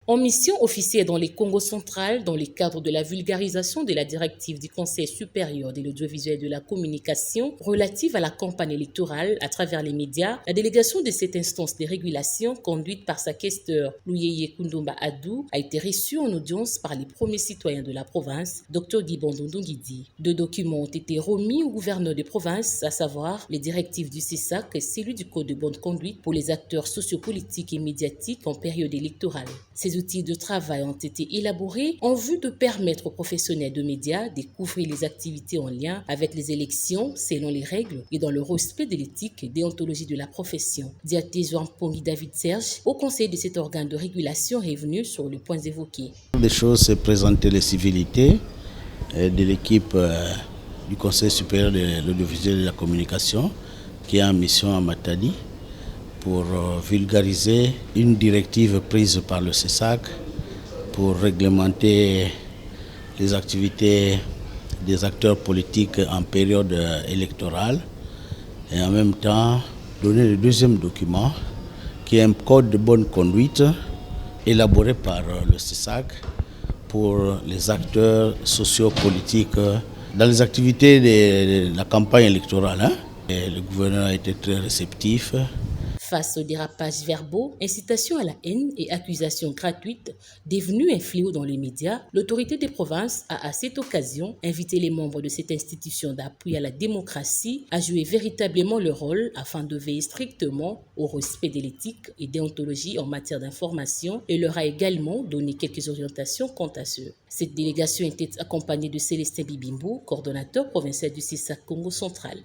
En mission officielle dans les Congo central, dans le cadre de la vulgarisation de la directive du Conseil supérieur de l'audiovisuel et de la communication relative à la campagne électorale à travers les médias, la délégation de cette instance de régulation, conduite par sa questeur Louyeye Koundomba Adou, a été reçue en audience par les premiers citoyens de la province, Dr Guy Bandondou Guidi. Deux documents ont été remis au gouverneur de province, à savoir les directives du CESAC et celui du Code de bonne conduite pour les acteurs sociopolitiques et médiatiques en période électorale. Ces outils de travail ont été élaborés en vue de permettre aux professionnels de médias de couvrir les activités en lien avec les élections selon les règles et dans le respect de l'éthique et déontologie de la profession. Diaté Jean-Pongi David Serge, au conseil de cet organe de régulation, est venu sur les points évoqués. Des choses, c'est présenter les civilités de l'équipe du Conseil supérieur de l'audiovisuel et de la communication qui est en mission à Matadi pour vulgariser une directive prise par le CESAC pour réglementer les activités des acteurs politiques en période électorale et en même temps donner le deuxième document qui est un code de bonne conduite élaboré par le CESAC pour les acteurs sociopolitiques dans les activités de la campagne électorale. Et le gouvernement a été très réceptif. Face aux dérapages verbaux, incitation à la haine et accusations gratuites devenues un fléau dans les médias, l'autorité des provinces a à cette occasion invité les membres de cette institution d'appui à la démocratie à jouer véritablement leur rôle afin de veiller strictement au respect de l'éthique et déontologie en matière d'information et leur a également donné quelques orientations quant à ce. Cette délégation était accompagnée de Célestin Bibimbo, coordonnateur provincial du CESAC Congo central.